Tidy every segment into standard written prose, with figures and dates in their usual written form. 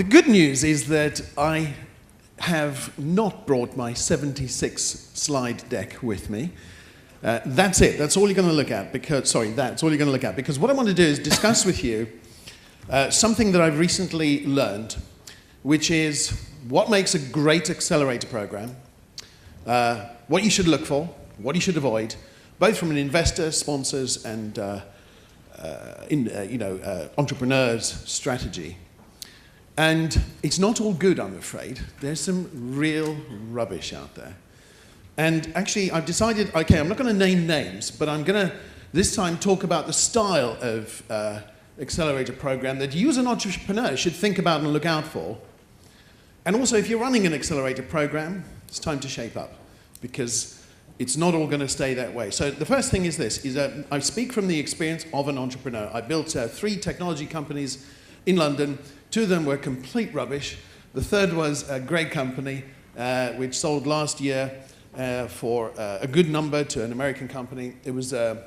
The good news is that I have not brought my 76-slide deck with me. That's it. That's all you're going to look at. That's all you're going to look at. Because what I want to do is discuss with you something that I've recently learned, which is what makes a great accelerator program, what you should look for, what you should avoid, both from an investor, sponsors, and entrepreneurs strategy. And it's not all good, I'm afraid. There's some real rubbish out there. And actually, I've decided, okay, I'm not going to name names, but I'm going to, this time, talk about the style of accelerator program that you as an entrepreneur should think about and look out for. And also, if you're running an accelerator program, it's time to shape up, because it's not all going to stay that way. So the first thing is this, is that I speak from the experience of an entrepreneur. I built 3 technology companies in London. 2 of them were complete rubbish. The third was a great company, which sold last year for a good number to an American company. It was the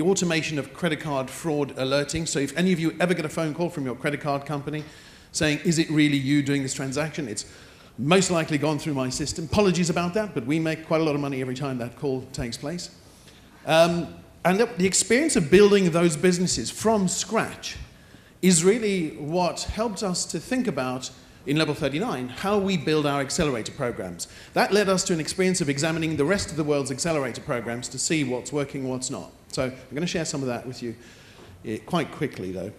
automation of credit card fraud alerting. So if any of you ever get a phone call from your credit card company saying, is it really you doing this transaction? It's most likely gone through my system. Apologies about that, but we make quite a lot of money every time that call takes place. And the experience of building those businesses from scratch is really what helped us to think about, in Level 39, how we build our accelerator programs. That led us to an experience of examining the rest of the world's accelerator programs to see what's working and what's not. So I'm going to share some of that with you quite quickly, though.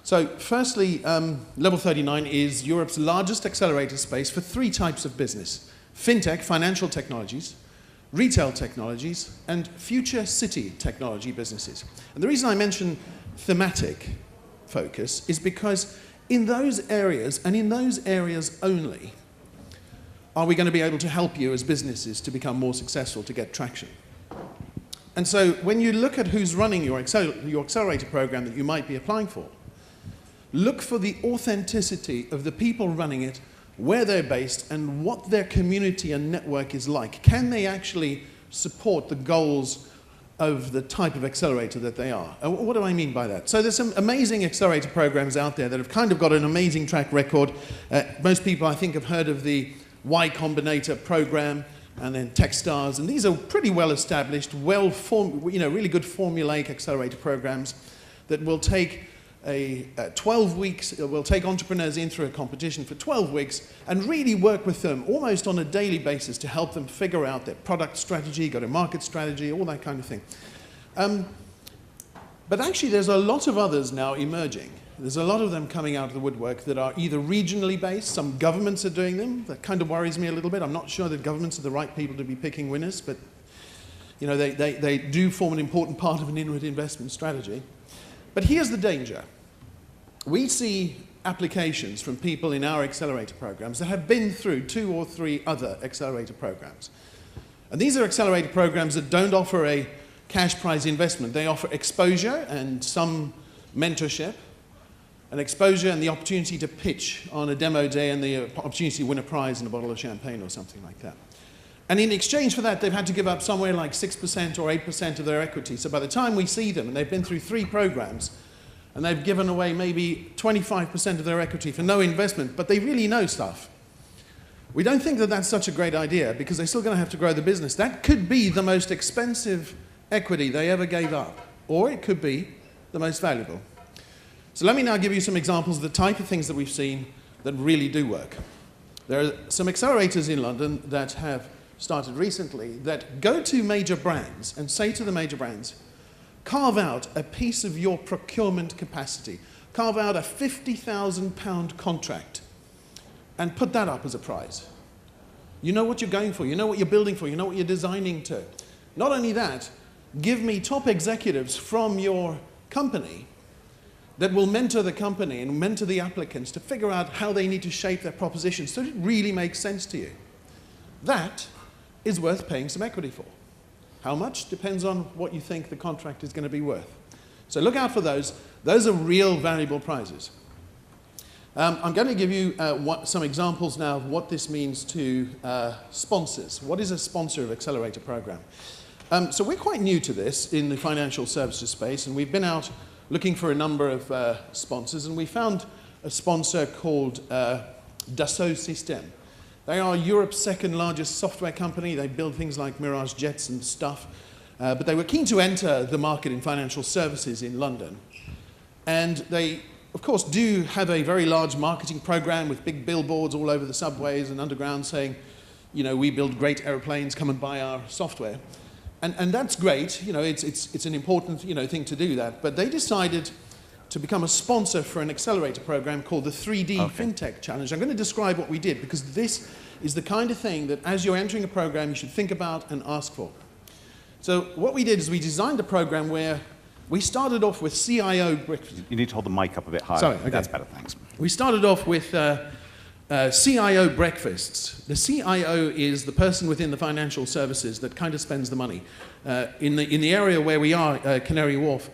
So firstly, Level 39 is Europe's largest accelerator space for 3 types of business: fintech, financial technologies, retail technologies, and future city technology businesses. And the reason I mention thematic focus is because in those areas, and in those areas only, are we going to be able to help you as businesses to become more successful, to get traction. And so when you look at who's running your accelerator program that you might be applying for, look for the authenticity of the people running it, where they're based, and what their community and network is like. Can they actually support the goals of the type of accelerator that they are? And what do I mean by that? So there's some amazing accelerator programs out there that have kind of got an amazing track record. Most people, I think, have heard of the Y Combinator program, and then Techstars, and these are pretty well established, really good formulaic accelerator programs that will take 12 weeks, we'll take entrepreneurs in through a competition for 12 weeks and really work with them almost on a daily basis to help them figure out their product strategy, go-to-market strategy, all that kind of thing. But actually, there's a lot of others now emerging. There's a lot of them coming out of the woodwork that are either regionally based. Some governments are doing them. That kind of worries me a little bit. I'm not sure that governments are the right people to be picking winners, but they do form an important part of an inward investment strategy. But here's the danger. We see applications from people in our accelerator programs that have been through 2 or 3 other accelerator programs. And these are accelerator programs that don't offer a cash prize investment. They offer exposure and some mentorship, and exposure and the opportunity to pitch on a demo day and the opportunity to win a prize and a bottle of champagne or something like that. And in exchange for that, they've had to give up somewhere like 6% or 8% of their equity. So by the time we see them, and they've been through 3 programs, and they've given away maybe 25% of their equity for no investment, but they really know stuff. We don't think that that's such a great idea, because they're still going to have to grow the business. That could be the most expensive equity they ever gave up, or it could be the most valuable. So let me now give you some examples of the type of things that we've seen that really do work. There are some accelerators in London that have started recently that go to major brands and say to the major brands, carve out a piece of your procurement capacity. Carve out a £50,000 contract and put that up as a prize. You know what you're going for. You know what you're building for. You know what you're designing to. Not only that, give me top executives from your company that will mentor the company and mentor the applicants to figure out how they need to shape their proposition so it really makes sense to you. That is worth paying some equity for. How much? Depends on what you think the contract is going to be worth. So look out for those. Those are real valuable prizes. I'm going to give you some examples now of what this means to sponsors. What is a sponsor of Accelerator program? So we're quite new to this in the financial services space, and we've been out looking for a number of sponsors, and we found a sponsor called Dassault Systèmes. They are Europe's second largest software company. They build things like Mirage jets and stuff. But they were keen to enter the market in financial services in London. And they, of course, do have a very large marketing program with big billboards all over the subways and underground saying, you know, we build great airplanes, come and buy our software. And that's great. You know, it's an important, you know, thing to do that. But they decided to become a sponsor for an accelerator program called the 3D FinTech Challenge. I'm going to describe what we did, because this is the kind of thing that as you're entering a program, you should think about and ask for. So what we did is we designed a program where we started off with CIO breakfast. You need to hold the mic up a bit higher. Sorry, okay. That's better, thanks. We started off with CIO breakfasts. The CIO is the person within the financial services that kind of spends the money. In the area where we are, Canary Wharf,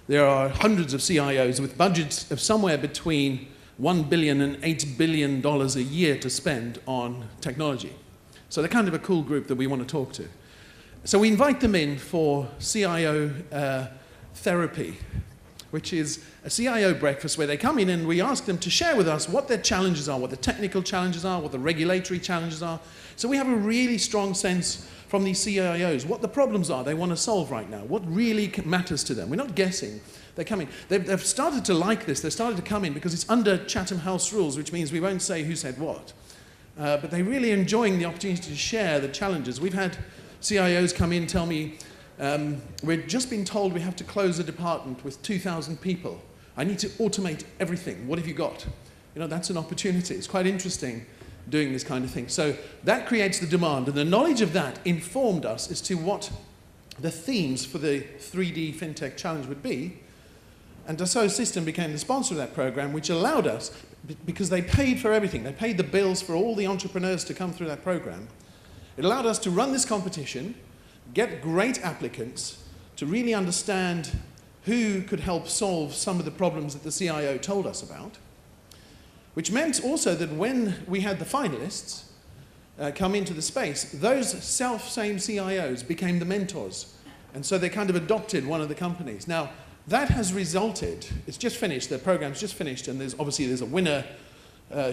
there are hundreds of CIOs with budgets of somewhere between $1 billion and $8 billion a year to spend on technology. So they're kind of a cool group that we want to talk to. So we invite them in for CIO therapy, which is a CIO breakfast where they come in and we ask them to share with us what their challenges are, what the technical challenges are, what the regulatory challenges are. So we have a really strong sense from these CIOs what the problems are they want to solve right now, what really matters to them. We're not guessing. They come in. They've started to like this. They've started to come in because it's under Chatham House rules, which means we won't say who said what. But they're really enjoying the opportunity to share the challenges. We've had CIOs come in and tell me, we've just been told we have to close a department with 2,000 people. I need to automate everything. What have you got? You know, that's an opportunity. It's quite interesting doing this kind of thing. So that creates the demand, and the knowledge of that informed us as to what the themes for the 3D FinTech Challenge would be. And Dassault Systèmes became the sponsor of that program, which allowed us, because they paid for everything, they paid the bills for all the entrepreneurs to come through that program. It allowed us to run this competition, get great applicants, to really understand who could help solve some of the problems that the CIO told us about, which meant also that when we had the finalists come into the space, those same CIOs became the mentors. And so they kind of adopted one of the companies. Now, that has resulted, it's just finished, the program's just finished, and obviously there's a winner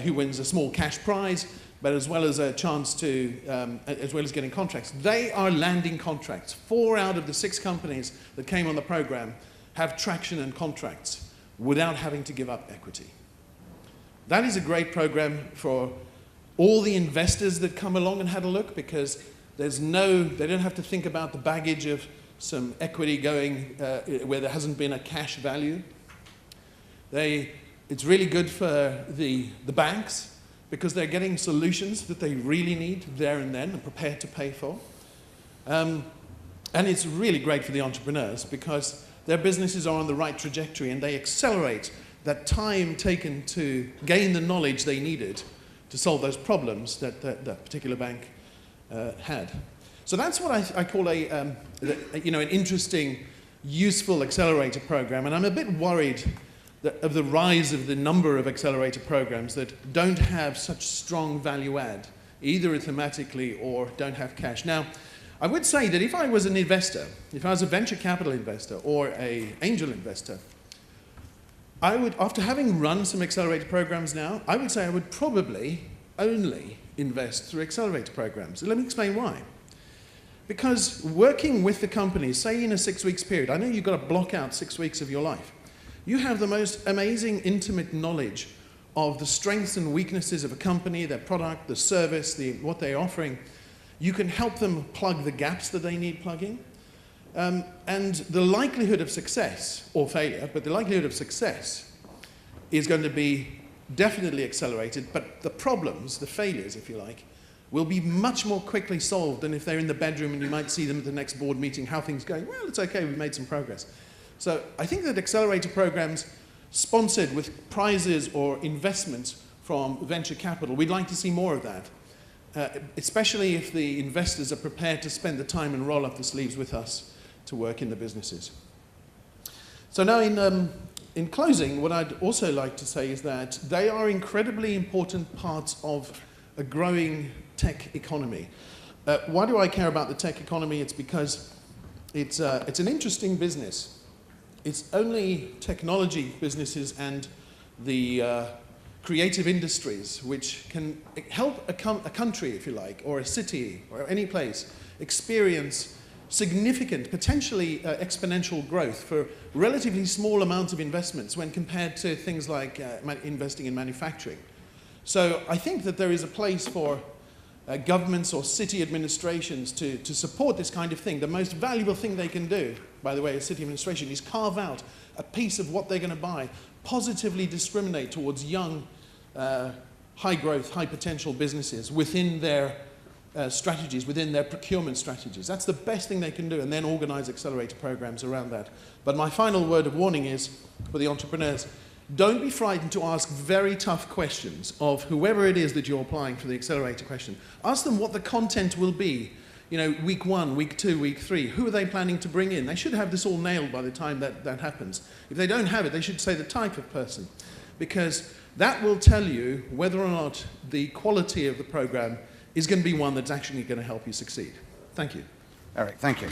who wins a small cash prize, but as well as a chance to, as well as getting contracts. They are landing contracts. 4 out of the 6 companies that came on the program have traction and contracts without having to give up equity. That is a great program for all the investors that come along and had a look, because they don't have to think about the baggage of some equity going where there hasn't been a cash value. It's really good for the banks, because they're getting solutions that they really need there and then and prepared to pay for. And it's really great for the entrepreneurs, because their businesses are on the right trajectory and they accelerate that time taken to gain the knowledge they needed to solve those problems that that particular bank had. So that's what I call an interesting, useful accelerator program. And I'm a bit worried of the rise of the number of accelerator programs that don't have such strong value add, either thematically or don't have cash. Now, I would say that if I was an investor, if I was a venture capital investor or an angel investor, I would, after having run some accelerator programs now, I would say I would probably only invest through accelerator programs. Let me explain why. Because working with the companies, say in a 6 weeks period, I know you've got to block out 6 weeks of your life. You have the most amazing, intimate knowledge of the strengths and weaknesses of a company, their product, the service, what they're offering. You can help them plug the gaps that they need plugging. And the likelihood of success, or failure, but the likelihood of success is going to be definitely accelerated, but the problems, the failures, if you like, will be much more quickly solved than if they're in the bedroom and you might see them at the next board meeting, how things going. Well, it's okay, we've made some progress. So I think that accelerator programs sponsored with prizes or investments from venture capital, we'd like to see more of that, especially if the investors are prepared to spend the time and roll up the sleeves with us to work in the businesses. So now in closing, what I'd also like to say is that they are incredibly important parts of a growing tech economy. Why do I care about the tech economy? It's because it's an interesting business. It's only technology businesses and the creative industries, which can help a country, if you like, or a city, or any place, experience significant, potentially exponential growth for relatively small amounts of investments when compared to things like investing in manufacturing. So I think that there is a place for governments or city administrations to support this kind of thing. The most valuable thing they can do, by the way, as city administration, is carve out a piece of what they're going to buy, positively discriminate towards young, high growth, high potential businesses within their strategies, within their procurement strategies. That's the best thing they can do, and then organize accelerator programs around that. But my final word of warning is, for the entrepreneurs, don't be frightened to ask very tough questions of whoever it is that you're applying for the accelerator question. Ask them what the content will be. You know, week 1, week 2, week 3. Who are they planning to bring in? They should have this all nailed by the time that happens. If they don't have it, they should say the type of person, because that will tell you whether or not the quality of the program is going to be one that's actually going to help you succeed. Thank you. Eric, thank you.